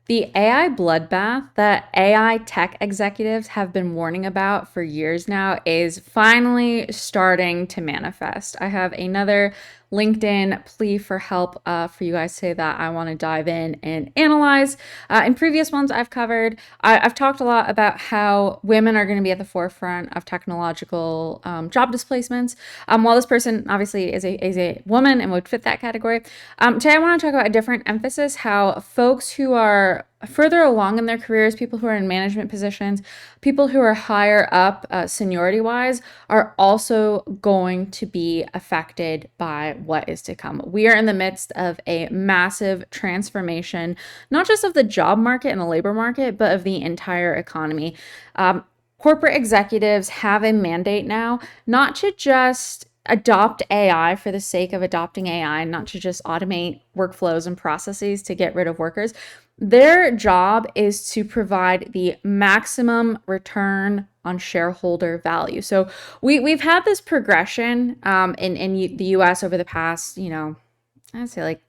The AI bloodbath that AI tech executives have been warning about for years now is finally starting to manifest. I have another LinkedIn plea for help for you guys today that I want to dive in and analyze. In previous ones I've covered, I've talked a lot about how women are going to be at the forefront of technological job displacements. While this person obviously is a woman and would fit that category, today I want to talk about a different emphasis, how folks who are further along in their careers, people who are in management positions, people who are higher up seniority wise, are also going to be affected by what is to come. We are in the midst of a massive transformation, not just of the job market and the labor market, but of the entire economy. Corporate executives have a mandate now not to just adopt AI for the sake of adopting AI, not to just automate workflows and processes to get rid of workers. Their job is to provide the maximum return on shareholder value. So we've had this progression in the US over the past, I'd say like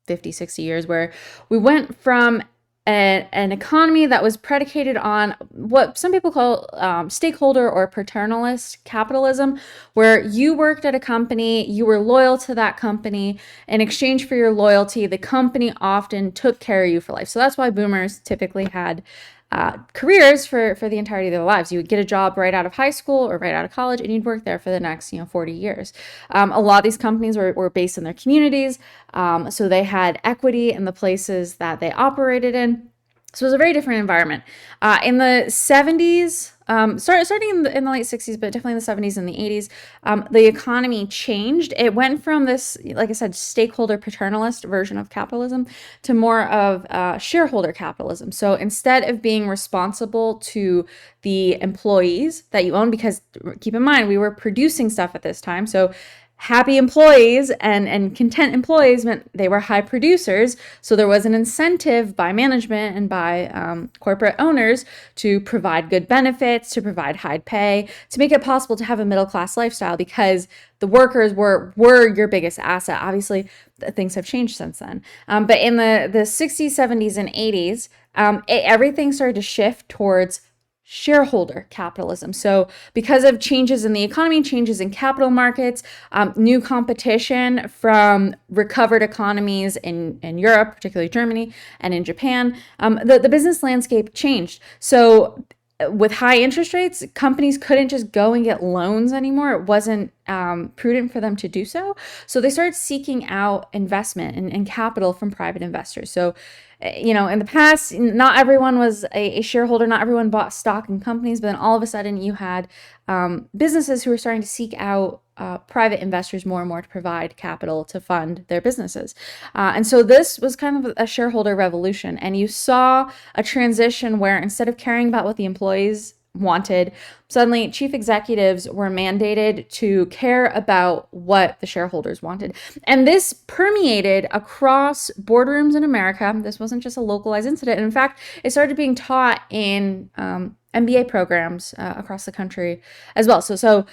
50, 60 years, where we went from an economy that was predicated on what some people call stakeholder or paternalist capitalism, where you worked at a company, you were loyal to that company. In exchange for your loyalty, the company often took care of you for life. So that's why boomers typically had careers for the entirety of their lives. You would get a job right out of high school or right out of college, and you'd work there for the next 40 years. A lot of these companies were based in their communities, so they had equity in the places that they operated in. So it was a very different environment. In the 70s, starting in the late 60s, but definitely in the 70s and the 80s, the economy changed. It went from this, like I said, stakeholder paternalist version of capitalism to more of shareholder capitalism. So instead of being responsible to the employees that you own, because keep in mind, we were producing stuff at this time. So happy employees and content employees meant they were high producers. So there was an incentive by management and by corporate owners to provide good benefits, to provide high pay, to make it possible to have a middle-class lifestyle, because the workers were your biggest asset. Obviously, things have changed since then. But in the 60s, 70s, and 80s, everything started to shift towards shareholder capitalism. So because of changes in the economy, changes in capital markets, new competition from recovered economies in Europe, particularly Germany, and in Japan, the business landscape changed. So with high interest rates, companies couldn't just go and get loans anymore. It wasn't prudent for them to do so. So they started seeking out investment and capital from private investors. So in the past, not everyone was a shareholder, not everyone bought stock in companies, but then all of a sudden you had businesses who were starting to seek out private investors more and more to provide capital to fund their businesses. And so this was kind of a shareholder revolution. And you saw a transition where instead of caring about what the employees wanted, suddenly chief executives were mandated to care about what the shareholders wanted. And this permeated across boardrooms in America. This wasn't just a localized incident. And in fact, it started being taught in MBA programs across the country as well. So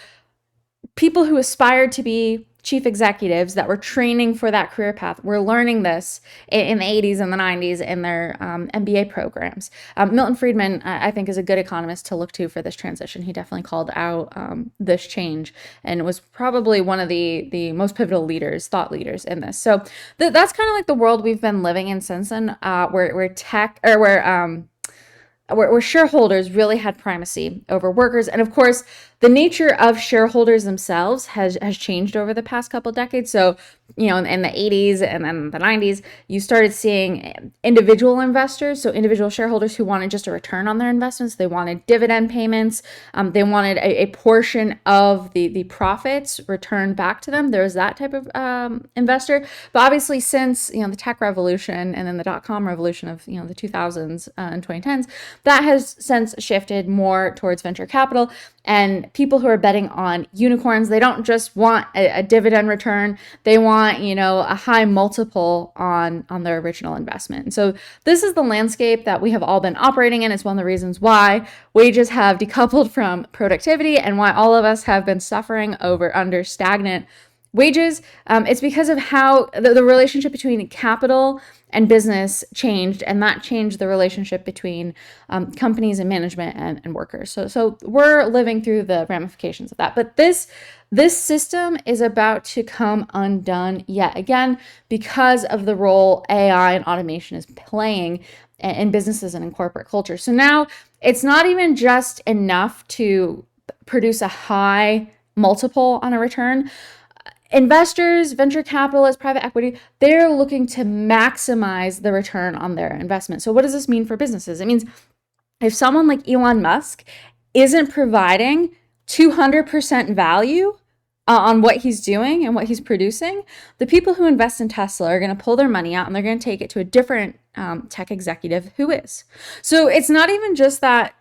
people who aspired to be chief executives that were training for that career path were learning this in the 80s and the 90s in their MBA programs. Milton Friedman, I think, is a good economist to look to for this transition. He definitely called out this change and was probably one of the most pivotal thought leaders in this. So that's kind of like the world we've been living in since then, where shareholders really had primacy over workers. And of course, the nature of shareholders themselves has changed over the past couple of decades. So, in the 80s and then the 90s, you started seeing individual investors, so individual shareholders who wanted just a return on their investments. They wanted dividend payments. They wanted a portion of the profits returned back to them. There was that type of investor. But obviously, since the tech revolution and then the dot-com revolution of the 2000s and 2010s, that has since shifted more towards venture capital and people who are betting on unicorns. They don't just want a dividend return. They want, a high multiple on their original investment. And so this is the landscape that we have all been operating in. It's one of the reasons why wages have decoupled from productivity and why all of us have been suffering under stagnant wages. It's because of how the relationship between capital and business changed, and that changed the relationship between companies and management and workers. So we're living through the ramifications of that. But this system is about to come undone yet again because of the role AI and automation is playing in businesses and in corporate culture. So now it's not even just enough to produce a high multiple on a return. Investors, venture capitalists, private equity, they're looking to maximize the return on their investment. So what does this mean for businesses? It means if someone like Elon Musk isn't providing 200% value on what he's doing and what he's producing, the people who invest in Tesla are going to pull their money out and they're going to take it to a different tech executive who is. So it's not even just that,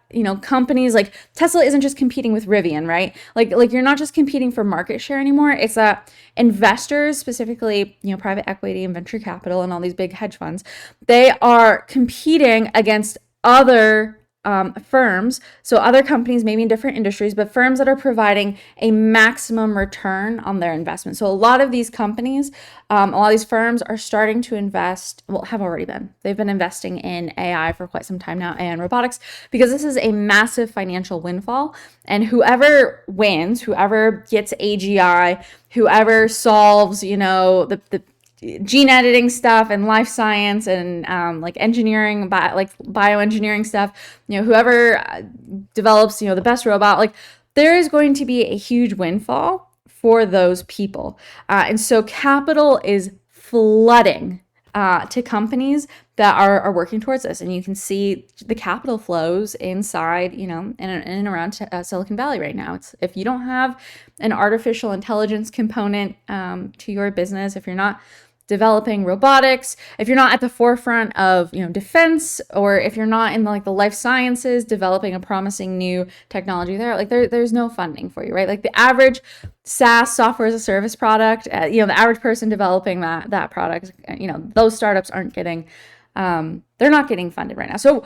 companies like Tesla isn't just competing with Rivian, right? Like you're not just competing for market share anymore. It's that investors, specifically, private equity and venture capital and all these big hedge funds, they are competing against other firms, so other companies, maybe in different industries, but firms that are providing a maximum return on their investment. So a lot of these companies, a lot of these firms are starting to invest, well, have already been. They've been investing in AI for quite some time now, AI and robotics, because this is a massive financial windfall. And whoever wins, whoever gets AGI, whoever solves, the gene editing stuff and life science and like engineering, like bioengineering stuff, whoever develops, the best robot, like there is going to be a huge windfall for those people. And so capital is flooding to companies that are working towards this. And you can see the capital flows inside, in and around Silicon Valley right now. It's if you don't have an artificial intelligence component to your business, if you're not developing robotics, if you're not at the forefront of defense, or if you're not in the life sciences developing a promising new technology there's no funding for you, right? Like the average SaaS, software as a service product, the average person developing that product, those startups aren't getting they're not getting funded right now. So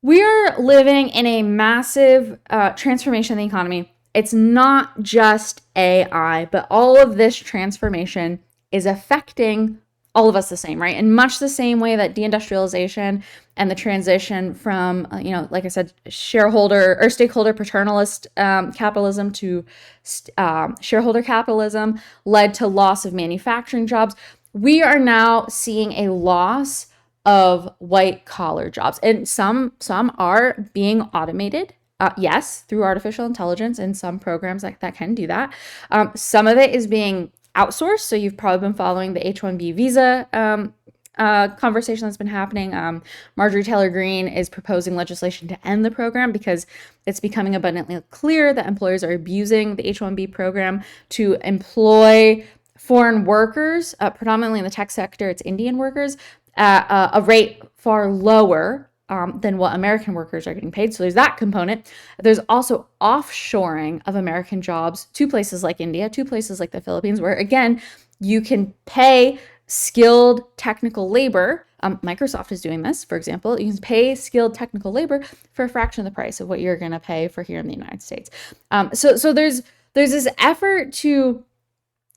we're living in a massive transformation in the economy. It's not just AI, but all of this transformation is affecting all of us the same, right? In much the same way that deindustrialization and the transition from, like I said, shareholder or stakeholder paternalist capitalism to shareholder capitalism led to loss of manufacturing jobs. We are now seeing a loss of white collar jobs, and some are being automated. Yes, through artificial intelligence and some programs that can do that. Some of it is being outsourced. So you've probably been following the H-1B visa conversation that's been happening. Marjorie Taylor Greene is proposing legislation to end the program because it's becoming abundantly clear that employers are abusing the H-1B program to employ foreign workers, predominantly in the tech sector. It's Indian workers, at a rate far lower than what American workers are getting paid. So there's that component. There's also offshoring of American jobs to places like India, to places like the Philippines, where again, you can pay skilled technical labor. Microsoft is doing this, for example. You can pay skilled technical labor for a fraction of the price of what you're going to pay for here in the United States. So there's this effort to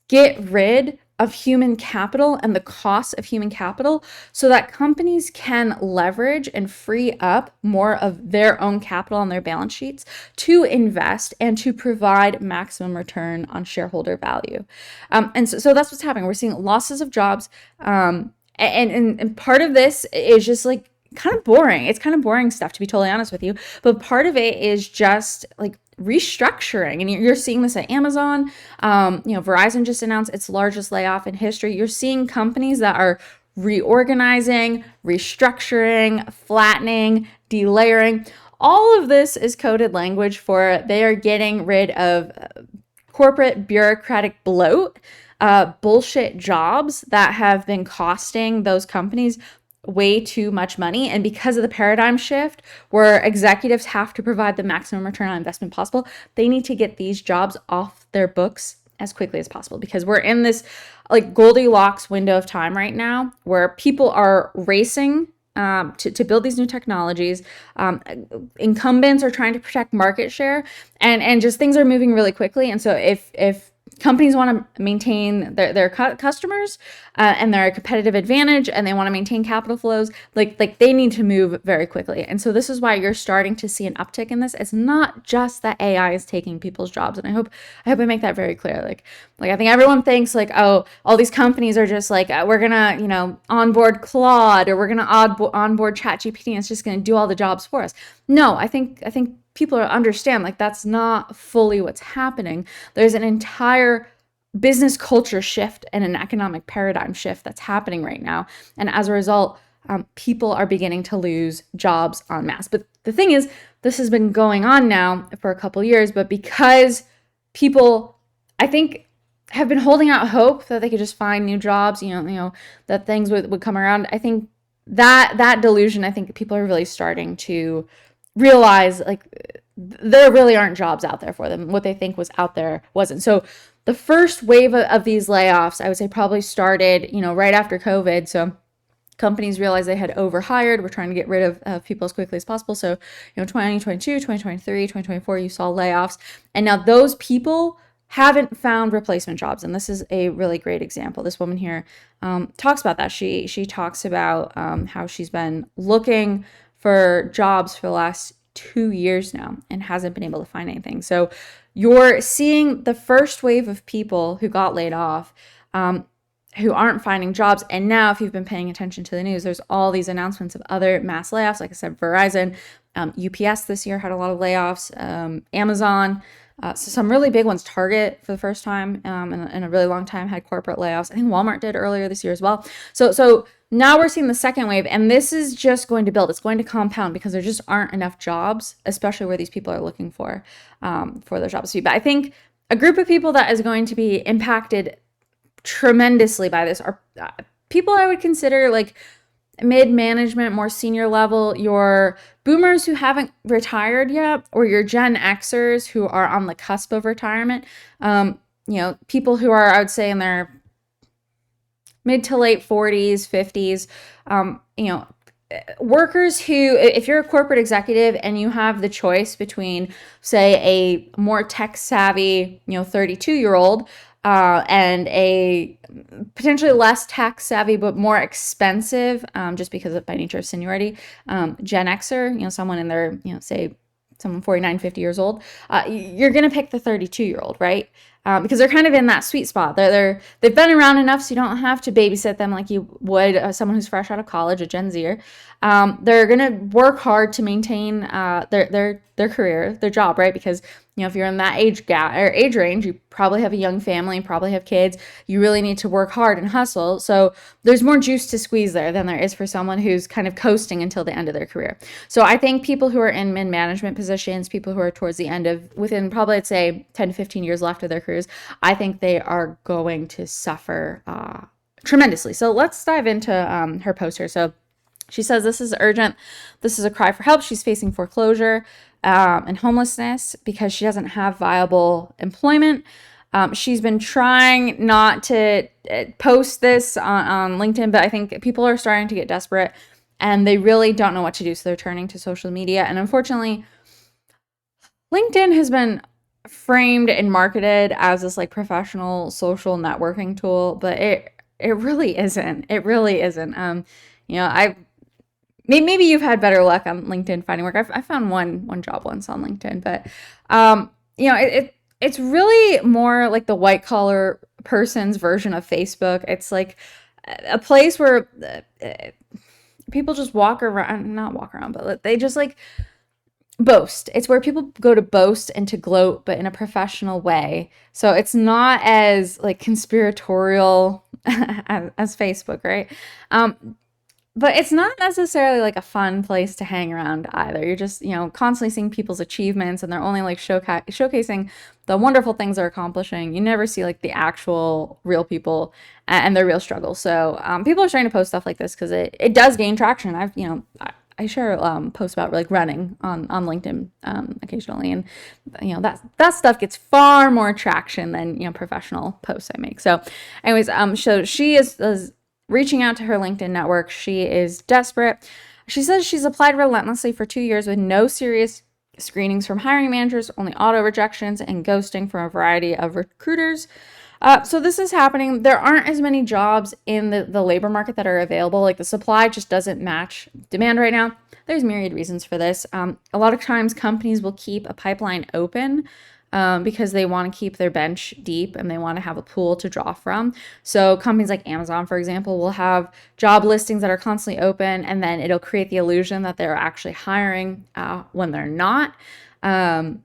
get rid of human capital and the cost of human capital so that companies can leverage and free up more of their own capital on their balance sheets to invest and to provide maximum return on shareholder value. And so that's what's happening. We're seeing losses of jobs. And part of this is just like kind of boring. It's kind of boring stuff, to be totally honest with you. But part of it is just like restructuring, and you're seeing this at Amazon. Verizon just announced its largest layoff in history. You're seeing companies that are reorganizing, restructuring, flattening, delayering. All of this is coded language for they are getting rid of corporate bureaucratic bloat, bullshit jobs that have been costing those companies way too much money. And because of the paradigm shift where executives have to provide the maximum return on investment possible, they need to get these jobs off their books as quickly as possible, because we're in this like Goldilocks window of time right now where people are racing to build these new technologies. Incumbents are trying to protect market share, and just things are moving really quickly. And so if companies want to maintain their customers and their competitive advantage, and they want to maintain capital flows. Like they need to move very quickly. And so this is why you're starting to see an uptick in this. It's not just that AI is taking people's jobs. And I hope I make that very clear. Like I think everyone thinks like, oh, all these companies are just like, we're gonna, onboard Claude, or we're gonna onboard ChatGPT, and it's just gonna do all the jobs for us. No, I think people understand like that's not fully what's happening. There's an entire business culture shift and an economic paradigm shift that's happening right now. And as a result, people are beginning to lose jobs en masse. But the thing is, this has been going on now for a couple years, but because people, I think, have been holding out hope that they could just find new jobs, that things would come around. I think that delusion, I think people are really starting to realize like there really aren't jobs out there for them. What they think was out there wasn't. So the first wave of these layoffs, I would say, probably started, right after COVID. So companies realized they had overhired. We're trying to get rid of people as quickly as possible. So, 2022, 2023, 2024, you saw layoffs. And now those people haven't found replacement jobs. And this is a really great example. This woman here talks about that. She talks about how she's been looking for jobs for the last 2 years now and hasn't been able to find anything. So you're seeing the first wave of people who got laid off, who aren't finding jobs. And now, if you've been paying attention to the news, there's all these announcements of other mass layoffs. Like I said, Verizon, UPS this year had a lot of layoffs, Amazon, so some really big ones. Target, for the first time in a really long time, had corporate layoffs. I think Walmart did earlier this year as well. So now we're seeing the second wave, and this is just going to build. It's going to compound because there just aren't enough jobs, especially where these people are looking for their jobs to be. But I think a group of people that is going to be impacted tremendously by this are people I would consider like mid-management, more senior level, your boomers who haven't retired yet, or your Gen Xers who are on the cusp of retirement. People who are, I would say, in their mid to late 40s, 50s, workers who, if you're a corporate executive and you have the choice between, say, a more tech savvy, 32-year-old and a potentially less tech savvy but more expensive, just because of by nature of seniority, Gen Xer, someone in their, say, someone 49, 50 years old, you're going to pick the 32-year-old, right? Because they're kind of in that sweet spot. They've been around enough, so you don't have to babysit them like you would someone who's fresh out of college, a Gen Zer. They're gonna work hard to maintain their career, their job, right? Because if you're in that age range, you probably have a young family, probably have kids. You really need to work hard and hustle. So there's more juice to squeeze there than there is for someone who's kind of coasting until the end of their career. So I think people who are in mid-management positions, people who are towards the end of, within probably, I'd say, 10 to 15 years left of their careers, I think they are going to suffer tremendously. So let's dive into her post here. So she says, this is urgent. This is a cry for help. She's facing foreclosure and homelessness because she doesn't have viable employment. She's been trying not to post this on LinkedIn, but I think people are starting to get desperate and they really don't know what to do. So they're turning to social media. And unfortunately, LinkedIn has been framed and marketed as this like professional social networking tool, but it really isn't. It really isn't. Maybe you've had better luck on LinkedIn finding work. I found one job once on LinkedIn, but it's really more like the white collar person's version of Facebook. It's like a place where people just not walk around, but they just like boast. It's where people go to boast and to gloat, but in a professional way. So it's not as like conspiratorial as Facebook, right? But it's not necessarily like a fun place to hang around either. You're just, constantly seeing people's achievements and they're only like showcasing the wonderful things they're accomplishing. You never see like the actual real people and their real struggles. So people are starting to post stuff like this because it does gain traction. I share posts about like running on LinkedIn occasionally, and that stuff gets far more traction than professional posts I make. So, anyways, so she is reaching out to her LinkedIn network. She is desperate. She says she's applied relentlessly for 2 years with no serious screenings from hiring managers, only auto rejections, and ghosting from a variety of recruiters. So this is happening. There aren't as many jobs in the labor market that are available. Like the supply just doesn't match demand right now. There's myriad reasons for this. A lot of times companies will keep a pipeline open because they want to keep their bench deep and they want to have a pool to draw from. So companies like Amazon, for example, will have job listings that are constantly open, and then it'll create the illusion that they're actually hiring when they're not.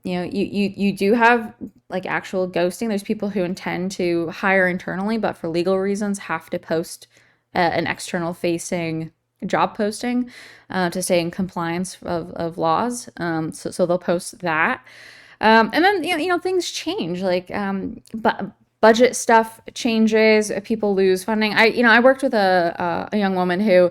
You do have like actual ghosting. There's people who intend to hire internally, but for legal reasons have to post an external facing job posting to stay in compliance of laws. So they'll post that. And then things change, like but budget stuff changes, people lose funding. I worked with a young woman who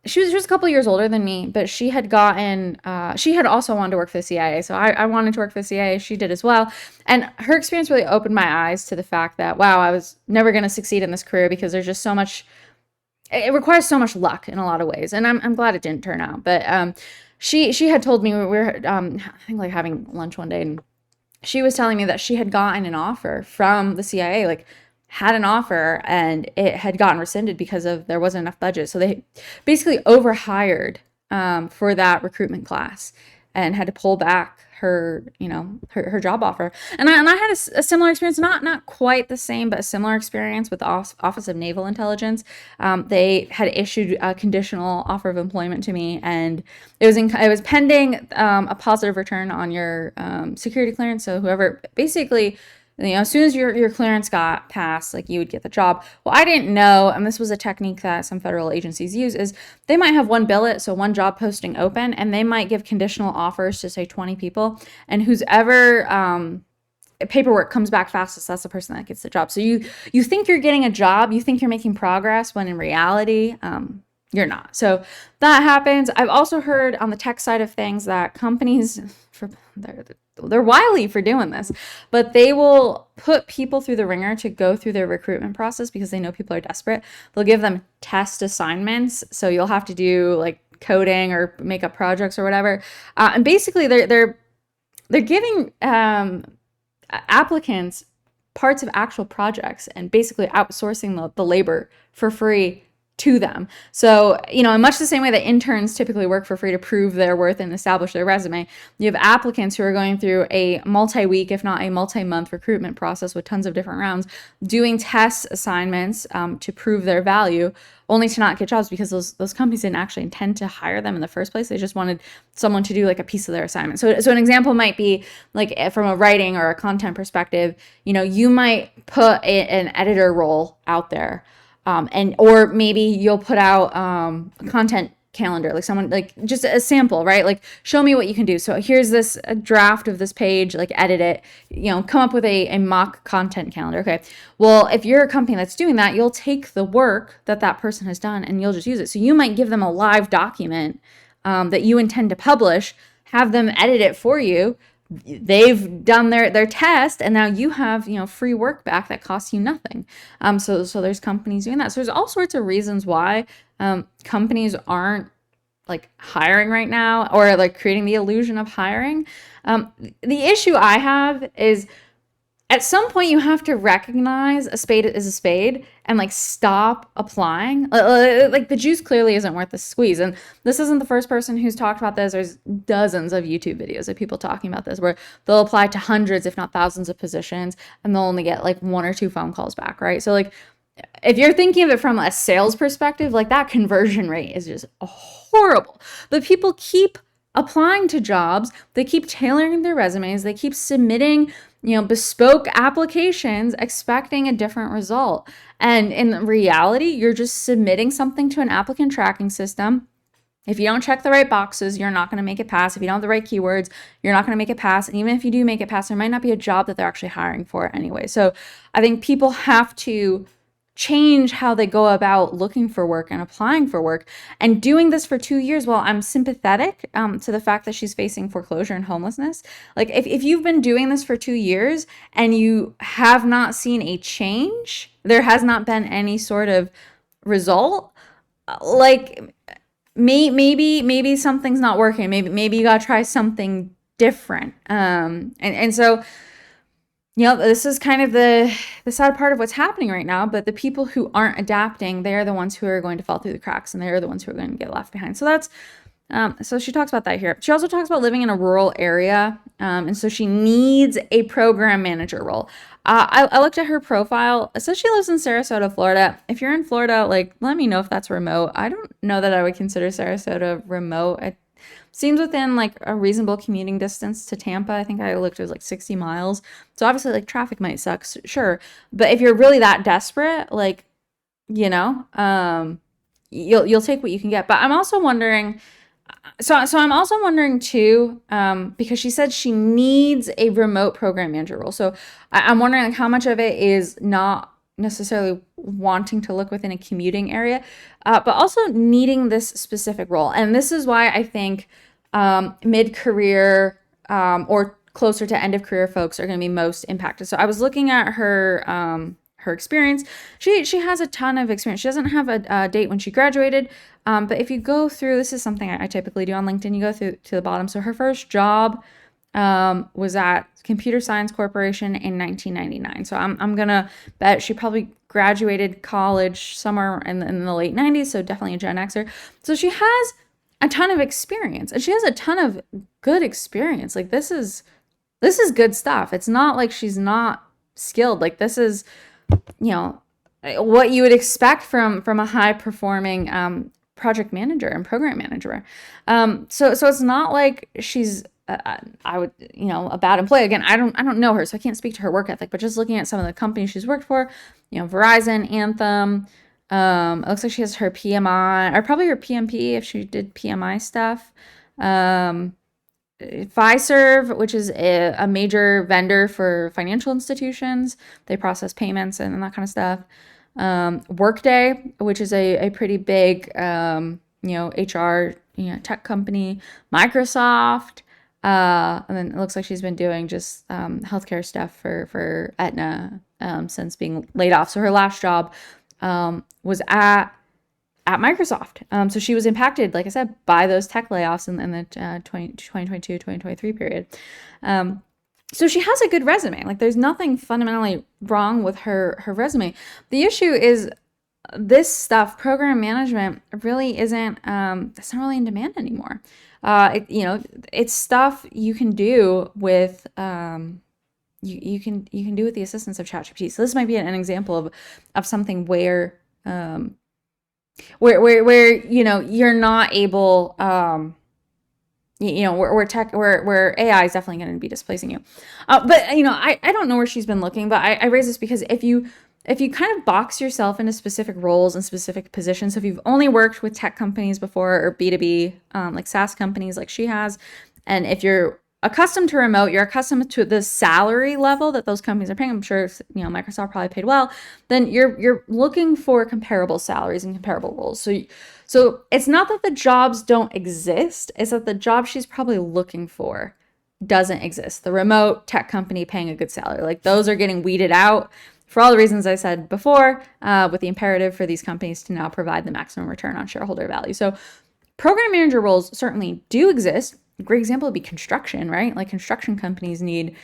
she was a couple years older than me, but she had also wanted to work for the CIA. So I wanted to work for the CIA. She did as well. And her experience really opened my eyes to the fact that, wow, I was never going to succeed in this career because there's just so much, it requires so much luck in a lot of ways. And I'm glad it didn't turn out. But she had told me, we were, I think like having lunch one day, and she was telling me that she had gotten an offer from the CIA, like had an offer, and it had gotten rescinded because there wasn't enough budget. So they basically overhired for that recruitment class and had to pull back her job offer. And I had a similar experience, not quite the same, but a similar experience with the Office of Naval Intelligence. They had issued a conditional offer of employment to me, and it was pending a positive return on your security clearance. So whoever basically, as soon as your clearance got passed, like you would get the job. Well, I didn't know, and this was a technique that some federal agencies use, is they might have one billet, so one job posting open, and they might give conditional offers to say 20 people, and whoever paperwork comes back fastest, that's the person that gets the job. So you think you're getting a job, you think you're making progress, when in reality, you're not. So that happens. I've also heard on the tech side of things that companies, they're wily for doing this, but they will put people through the ringer to go through their recruitment process because they know people are desperate. They'll give them test assignments. So you'll have to do like coding or make up projects or whatever. And basically they're giving applicants parts of actual projects and basically outsourcing the labor for free to them. So, in much the same way that interns typically work for free to prove their worth and establish their resume, you have applicants who are going through a multi-week, if not a multi-month recruitment process with tons of different rounds, doing test assignments to prove their value, only to not get jobs because those companies didn't actually intend to hire them in the first place. They just wanted someone to do like a piece of their assignment. So an example might be like from a writing or a content perspective, you might put an editor role out there. Or maybe you'll put out a content calendar, like someone, like just a sample, right? Like show me what you can do. So here's a draft of this page, like edit it, come up with a mock content calendar. Okay. Well, if you're a company that's doing that, you'll take the work that person has done and you'll just use it. So you might give them a live document that you intend to publish, have them edit it for you. They've done their test, and now you have free work back that costs you nothing. So there's companies doing that. So there's all sorts of reasons why companies aren't like hiring right now, or like creating the illusion of hiring. The issue I have is, at some point you have to recognize a spade is a spade and like stop applying. Like the juice clearly isn't worth the squeeze. And this isn't the first person who's talked about this. There's dozens of YouTube videos of people talking about this, where they'll apply to hundreds, if not thousands of positions, and they'll only get like one or two phone calls back, right? So like, if you're thinking of it from a sales perspective, like that conversion rate is just horrible. But people keep applying to jobs, they keep tailoring their resumes, they keep submitting bespoke applications expecting a different result. And in reality, you're just submitting something to an applicant tracking system. If you don't check the right boxes, you're not going to make it pass. If you don't have the right keywords, you're not going to make it pass. And even if you do make it pass, there might not be a job that they're actually hiring for anyway. So I think people have to change how they go about looking for work and applying for work. And doing this for 2 years, while I'm sympathetic to the fact that she's facing foreclosure and homelessness, like if you've been doing this for 2 years and you have not seen a change, there has not been any sort of result, like maybe something's not working. Maybe you gotta try something different. And so, this is kind of the sad part of what's happening right now. But the people who aren't adapting, they are the ones who are going to fall through the cracks, and they are the ones who are going to get left behind. So that's so she talks about that here. She also talks about living in a rural area, and so she needs a program manager role. I looked at her profile. It says she lives in Sarasota, Florida. If you're in Florida, like, let me know if that's remote. I don't know that I would consider Sarasota remote. It seems within like a reasonable commuting distance to Tampa. I think I looked, it was like 60 miles. So obviously, like, traffic might suck, sure. But if you're really that desperate, like, you'll take what you can get. But I'm also wondering, so I'm also wondering too, because she said she needs a remote program manager role. So I'm wondering, like, how much of it is not necessarily wanting to look within a commuting area, but also needing this specific role. And this is why I think mid-career or closer to end of career folks are going to be most impacted. So I was looking at her experience. She has a ton of experience. She doesn't have a date when she graduated, but if you go through, this is something I typically do on LinkedIn. You go through to the bottom. So her first job was at Computer Science Corporation in 1999. So I'm gonna bet she probably graduated college somewhere in the late 90s. So definitely a Gen Xer. So she has a ton of experience, and she has a ton of good experience. Like, this is good stuff. It's not like she's not skilled. Like, this is, what you would expect from a high performing project manager and program manager. So it's not like she's I would, a bad employee. Again, I don't know her, so I can't speak to her work ethic, but just looking at some of the companies she's worked for, Verizon, Anthem, it looks like she has her PMI, or probably her PMP if she did PMI stuff. Fiserv, which is a major vendor for financial institutions. They process payments and that kind of stuff. Workday, which is a pretty big, HR, tech company. Microsoft. And then it looks like she's been doing just healthcare stuff for Aetna since being laid off. So her last job was at Microsoft. So she was impacted, like I said, by those tech layoffs in the 2022, 2023 period. So she has a good resume. Like, there's nothing fundamentally wrong with her resume. The issue is this stuff, program management, really isn't, it's not really in demand anymore. It's stuff you can do with, you can do with the assistance of ChatGPT. So this might be an example of something where you're not able, where AI is definitely going to be displacing you. But I don't know where she's been looking, but I raise this because if you kind of box yourself into specific roles and specific positions, so if you've only worked with tech companies before, or B2B, like SaaS companies like she has, and if you're accustomed to remote, you're accustomed to the salary level that those companies are paying, I'm sure, Microsoft probably paid well, then you're looking for comparable salaries and comparable roles. So it's not that the jobs don't exist, it's that the job she's probably looking for doesn't exist. The remote tech company paying a good salary, like, those are getting weeded out for all the reasons I said before, with the imperative for these companies to now provide the maximum return on shareholder value. So program manager roles certainly do exist. A great example would be construction, right? Like, construction companies need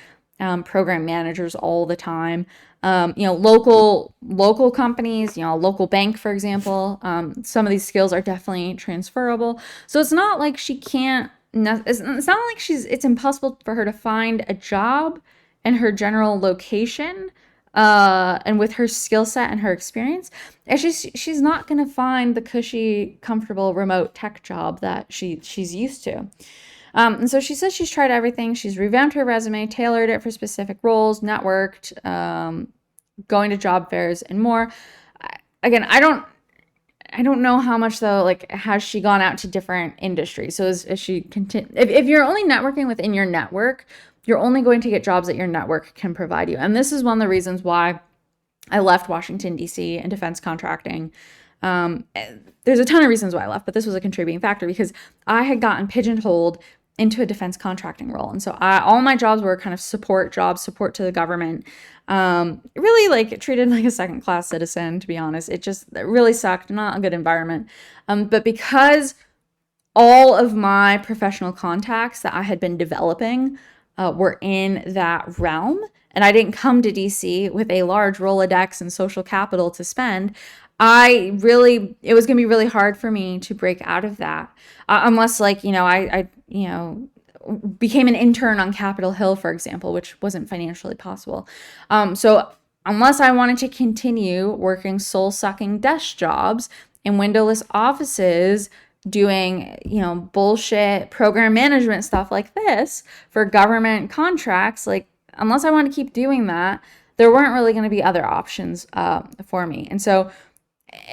program managers all the time. Local companies, local bank, for example, some of these skills are definitely transferable. So it's not like she can't, it's not like it's impossible for her to find a job in her general location, and with her skill set and her experience. It's just, she's not going to find the cushy, comfortable remote tech job that she's used to. And so she says she's tried everything. She's revamped her resume, tailored it for specific roles, networked, going to job fairs, and more. Again, I don't know how much, though. Like, has she gone out to different industries? So is she if you're only networking within your network, you're only going to get jobs that your network can provide you. And this is one of the reasons why I left Washington, D.C. and defense contracting. There's a ton of reasons why I left, but this was a contributing factor because I had gotten pigeonholed into a defense contracting role. And so all my jobs were kind of support jobs, support to the government. Really, like, treated like a second-class citizen, to be honest. It really sucked, not a good environment. But because all of my professional contacts that I had been developing were in that realm. And I didn't come to DC with a large Rolodex and social capital to spend. It was going to be really hard for me to break out of that. Unless, like, became an intern on Capitol Hill, for example, which wasn't financially possible. So unless I wanted to continue working soul sucking desk jobs in windowless offices, doing, bullshit program management stuff like this for government contracts, like, unless I want to keep doing that, there weren't really going to be other options for me. And so,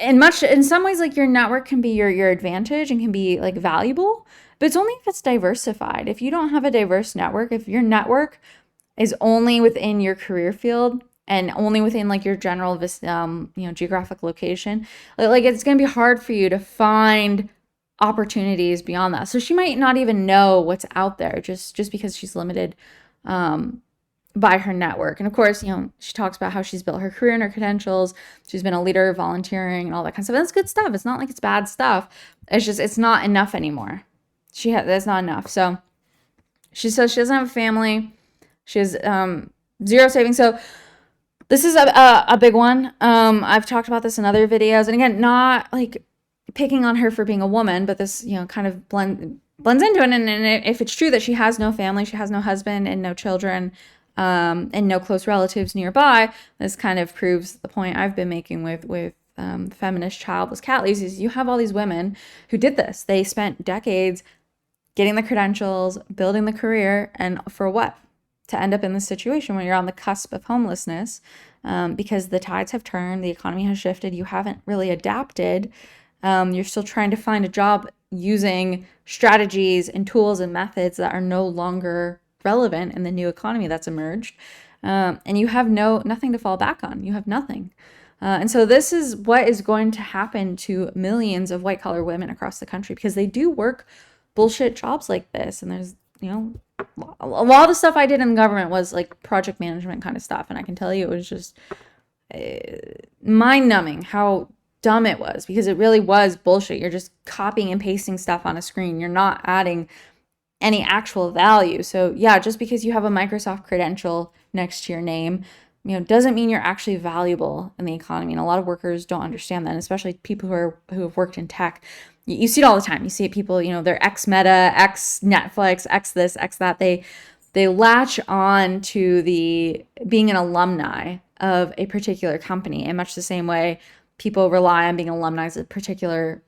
in some ways, like, your network can be your advantage and can be like valuable, but it's only if it's diversified. If you don't have a diverse network, if your network is only within your career field and only within like your general geographic location, like it's going to be hard for you to find opportunities beyond that. So she might not even know what's out there just because she's limited by her network. And of course, she talks about how she's built her career and her credentials. She's been a leader, volunteering, and all that kind of stuff. That's good stuff. It's not like it's bad stuff. It's just, it's not enough anymore. That's not enough. So she says she doesn't have a family. She has zero savings. So this is a big one. I've talked about this in other videos. And again, not like picking on her for being a woman, but this, kind of blends into it. And if it's true that she has no family, she has no husband and no children, and no close relatives nearby, this kind of proves the point I've been making with feminist childless cat ladies. Is you have all these women who did this. They spent decades getting the credentials, building the career, and for what? To end up in this situation when you're on the cusp of homelessness, because the tides have turned, the economy has shifted, you haven't really adapted. You're still trying to find a job using strategies and tools and methods that are no longer relevant in the new economy that's emerged. And you have nothing to fall back on. You have nothing. And so this is what is going to happen to millions of white collar women across the country, because they do work bullshit jobs like this. And there's, a lot of the stuff I did in the government was like project management kind of stuff. And I can tell you it was just mind numbing how dumb it was, because it really was bullshit. You're just copying and pasting stuff on a screen. You're not adding any actual value. So yeah, just because you have a Microsoft credential next to your name, doesn't mean you're actually valuable in the economy. And a lot of workers don't understand that, and especially people who have worked in tech. You see it all the time. You see it, people, they're ex Meta, ex Netflix, ex this, ex that. They latch on to the being an alumni of a particular company in much the same way people rely on being alumni of particular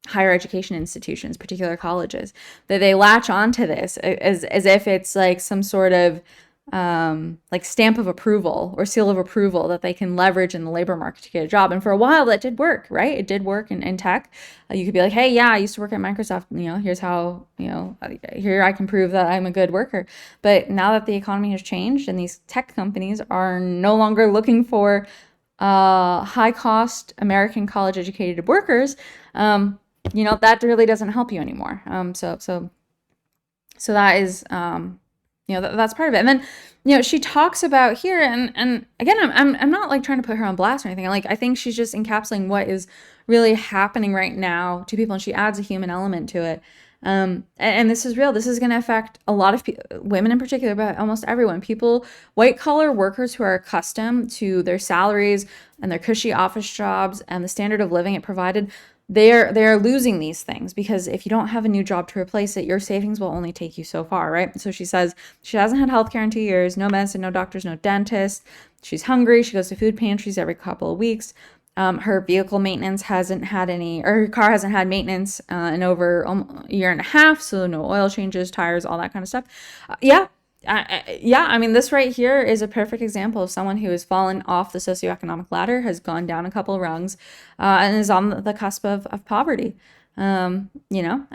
higher education institutions, particular colleges. That they latch onto this as if it's like some sort of like stamp of approval or seal of approval that they can leverage in the labor market to get a job. And for a while that did work, right? It did work in tech. You could be like, hey, yeah, I used to work at Microsoft. Here's how, here I can prove that I'm a good worker. But now that the economy has changed and these tech companies are no longer looking for high cost American college educated workers, that really doesn't help you anymore. So that is, that's part of it. And then, she talks about here, and again, I'm not like trying to put her on blast or anything. I think she's just encapsulating what is really happening right now to people, and she adds a human element to it. And this is real. This is going to affect a lot of women in particular, but almost everyone. People, white collar workers who are accustomed to their salaries and their cushy office jobs and the standard of living it provided, they're losing these things, because if you don't have a new job to replace it, your savings will only take you so far, right? So she says she hasn't had healthcare in 2 years, no medicine, no doctors, no dentist. She's hungry. She goes to food pantries every couple of weeks. Her vehicle maintenance hasn't had any, or her car hasn't had maintenance in over a year and a half. So no oil changes, tires, all that kind of stuff. I mean, this right here is a perfect example of someone who has fallen off the socioeconomic ladder, has gone down a couple rungs, and is on the cusp of poverty. I'm not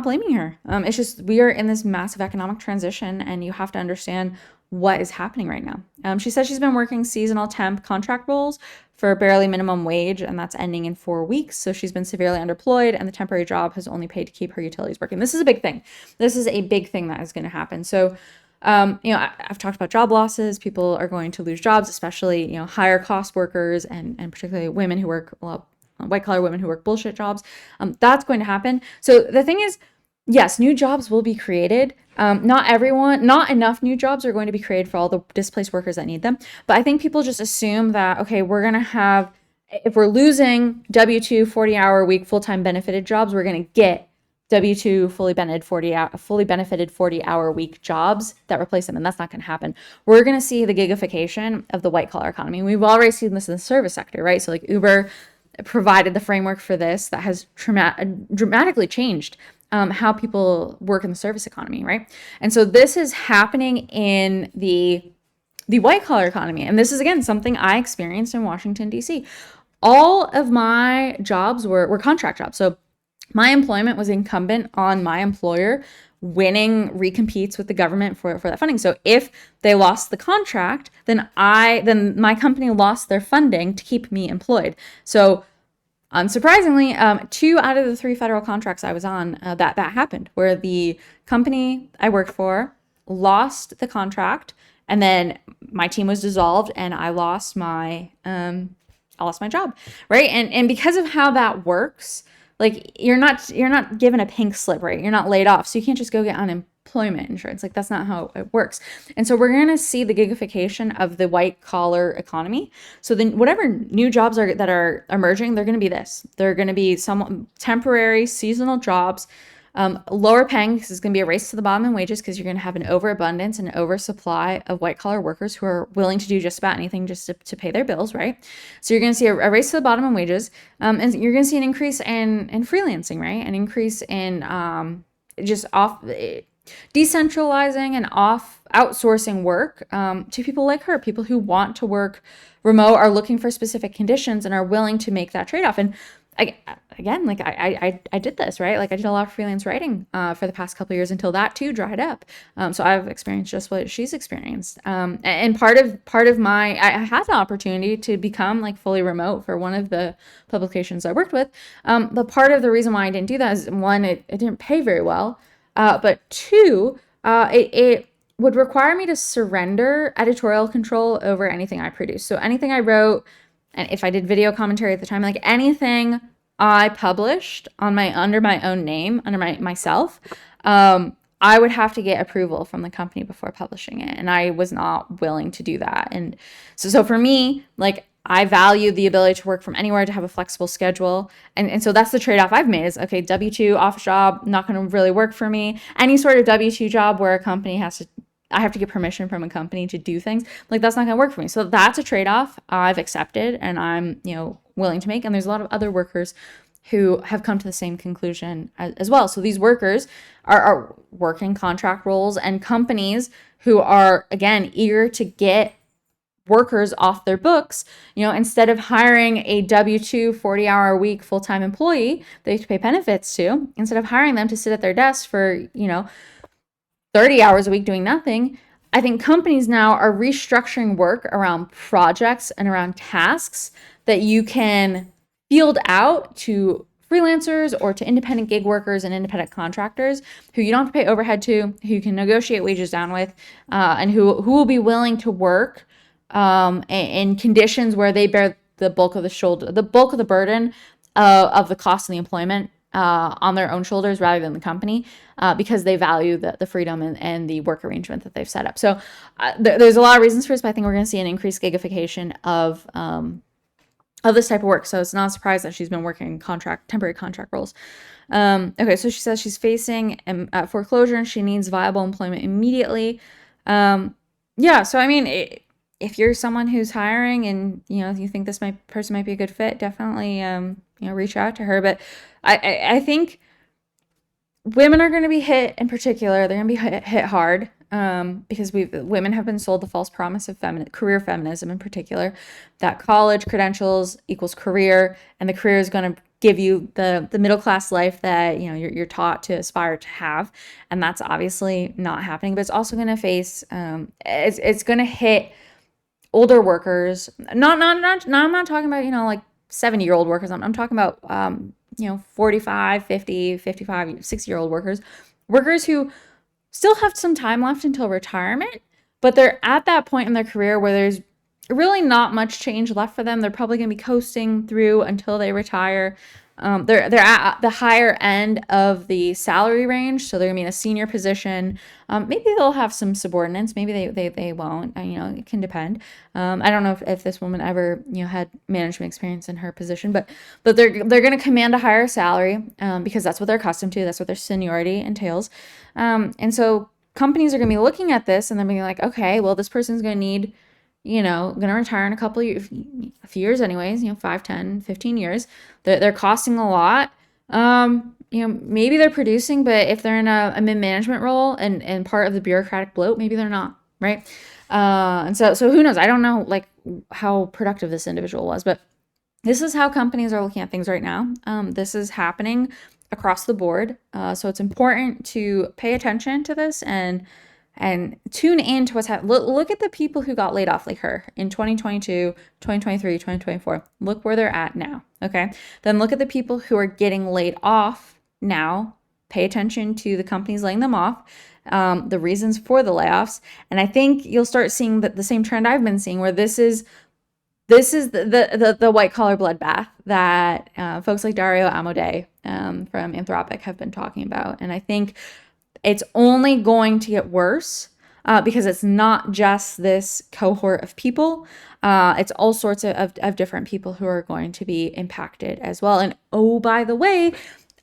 blaming her. It's just, we are in this massive economic transition, and you have to understand what is happening right now. She says she's been working seasonal temp contract roles for barely minimum wage, and that's ending in 4 weeks. So she's been severely underemployed, and the temporary job has only paid to keep her utilities working. This is a big thing. This is a big thing that is going to happen. So, I've talked about job losses. People are going to lose jobs, especially, higher cost workers and particularly women who work white collar women who work bullshit jobs. That's going to happen. So the thing is, yes, new jobs will be created. Not enough new jobs are going to be created for all the displaced workers that need them. But I think people just assume that, okay, we're going to have, if we're losing W-2 40-hour week full-time benefited jobs, we're going to get W-2 fully benefited 40-hour week jobs that replace them. And that's not going to happen. We're going to see the gigification of the white collar economy. We've already seen this in the service sector, right? So like Uber provided the framework for this that has dramatically changed how people work in the service economy, right? And so this is happening in the white collar economy. And this is, again, something I experienced in Washington, D.C. All of my jobs were contract jobs. So my employment was incumbent on my employer winning recompetes with the government for that funding. So if they lost the contract, then my company lost their funding to keep me employed. So unsurprisingly, 2 out of the 3 federal contracts I was on, that happened, where the company I worked for lost the contract, and then my team was dissolved, and I lost my job, right? And because of how that works, like you're not given a pink slip, right? You're not laid off, so you can't just go get unemployment insurance. Like that's not how it works. And so we're going to see the gigification of the white collar economy. So then whatever new jobs that are emerging, they're going to be this. They're going to be some temporary seasonal jobs, lower paying, because it's going to be a race to the bottom in wages, because you're going to have an overabundance and oversupply of white collar workers who are willing to do just about anything just to pay their bills, right? So you're going to see a race to the bottom in wages, and you're going to see an increase in freelancing, right? An increase in just decentralizing and outsourcing work to people like her, people who want to work remote, are looking for specific conditions, and are willing to make that trade-off. And I did this, right? Like I did a lot of freelance writing for the past couple of years until that too dried up. So I've experienced just what she's experienced. And part of I had the opportunity to become like fully remote for one of the publications I worked with. But part of the reason why I didn't do that is, one, it didn't pay very well. But two, it would require me to surrender editorial control over anything I produce. So anything I wrote, and if I did video commentary at the time, like anything I published under my own name, under myself, I would have to get approval from the company before publishing it. And I was not willing to do that. And so for me, like, I value the ability to work from anywhere, to have a flexible schedule. And so that's the trade-off I've made is, okay, W-2 office job, not going to really work for me. Any sort of W-2 job where I have to get permission from a company to do things, like that's not going to work for me. So that's a trade-off I've accepted and I'm, willing to make. And there's a lot of other workers who have come to the same conclusion as well. So these workers are working contract roles, and companies who are, again, eager to get workers off their books, instead of hiring a W-2 40-hour a week full-time employee they have to pay benefits to, instead of hiring them to sit at their desk for, 30 hours a week doing nothing, I think companies now are restructuring work around projects and around tasks that you can field out to freelancers or to independent gig workers and independent contractors who you don't have to pay overhead to, who you can negotiate wages down with, and who will be willing to work in conditions where they bear the bulk of the burden of the cost of the employment on their own shoulders rather than the company, because they value the freedom and the work arrangement that they've set up. So there's a lot of reasons for this, but I think we're going to see an increased gigification of this type of work. So it's not a surprise that she's been working temporary contract roles. Okay, so she says she's facing foreclosure and she needs viable employment immediately. Yeah, so I mean, if you're someone who's hiring and you think this person might be a good fit, definitely reach out to her. But I think women are going to be hit in particular. They're going to be hit hard because women have been sold the false promise of career feminism in particular, that college credentials equals career, and the career is going to give you the middle class life that you're taught to aspire to have, and that's obviously not happening. But it's also going to face it's going to hit older workers. I'm not talking about like 70-year-old workers. I'm talking about 45, 50, 55, 60-year-old workers who still have some time left until retirement, but they're at that point in their career where there's really not much change left for them. They're probably going to be coasting through until they retire. They're at the higher end of the salary range, so they're gonna be in a senior position. Maybe they'll have some subordinates. Maybe they won't. It can depend. I don't know if this woman ever had management experience in her position, but they're gonna command a higher salary because that's what they're accustomed to. That's what their seniority entails. And so companies are gonna be looking at this and they're being like, okay, well, this person's gonna need going to retire in a few years anyways, 5, 10, 15 years. They're costing a lot. Maybe they're producing, but if they're in a mid-management role and part of the bureaucratic bloat, maybe they're not, right? And so who knows? I don't know like how productive this individual was, but this is how companies are looking at things right now. This is happening across the board. So it's important to pay attention to this and tune in to what's happening. Look at the people who got laid off like her in 2022, 2023, 2024. Look where they're at now, okay? Then look at the people who are getting laid off now. Pay attention to the companies laying them off, the reasons for the layoffs. And I think you'll start seeing the same trend I've been seeing where this is the white collar bloodbath that folks like Dario Amodei from Anthropic have been talking about. And I think it's only going to get worse because it's not just this cohort of people. It's all sorts of different people who are going to be impacted as well. And oh, by the way,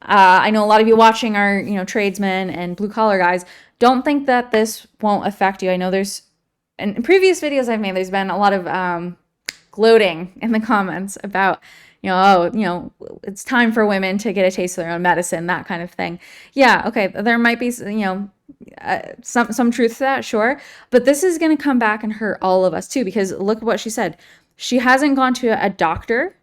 I know a lot of you watching are, tradesmen and blue collar guys. Don't think that this won't affect you. I know in previous videos I've made, there's been a lot of gloating in the comments about it's time for women to get a taste of their own medicine, that kind of thing. Yeah, okay, there might be, some truth to that, sure. But this is going to come back and hurt all of us too, because look at what she said. She hasn't gone to a doctor.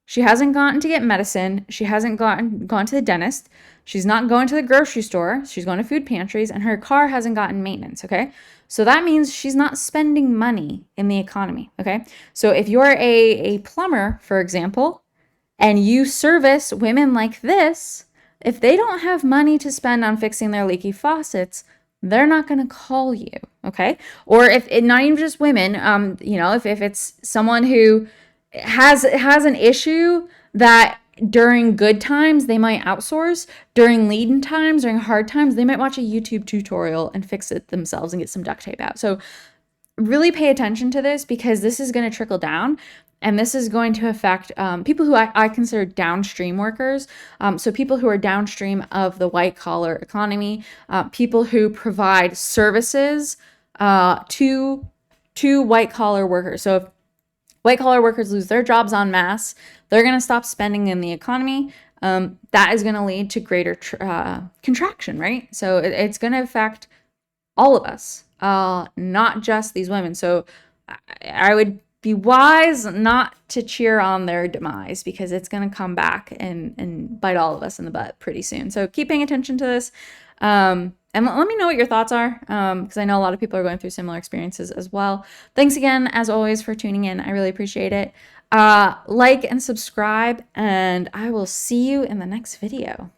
She hasn't gone to get medicine. She hasn't gone to the dentist. She's not going to the grocery store. She's going to food pantries, and her car hasn't gotten maintenance, okay? So that means she's not spending money in the economy, okay? So if you're a plumber, for example, and you service women like this, if they don't have money to spend on fixing their leaky faucets, they're not going to call you, okay? Or if not even just women, if it's someone who has an issue that during good times they might outsource, during lean times, during hard times, they might watch a YouTube tutorial and fix it themselves and get some duct tape out. So really pay attention to this because this is going to trickle down. And this is going to affect people who I consider downstream workers. So people who are downstream of the white collar economy, people who provide services to white collar workers. So if white collar workers lose their jobs en masse, they're going to stop spending in the economy. That is going to lead to greater contraction, right? So it's going to affect all of us, not just these women. So I would be wise not to cheer on their demise because it's going to come back and bite all of us in the butt pretty soon. So keep paying attention to this. And let me know what your thoughts are because I know a lot of people are going through similar experiences as well. Thanks again, as always, for tuning in. I really appreciate it. Like and subscribe, and I will see you in the next video.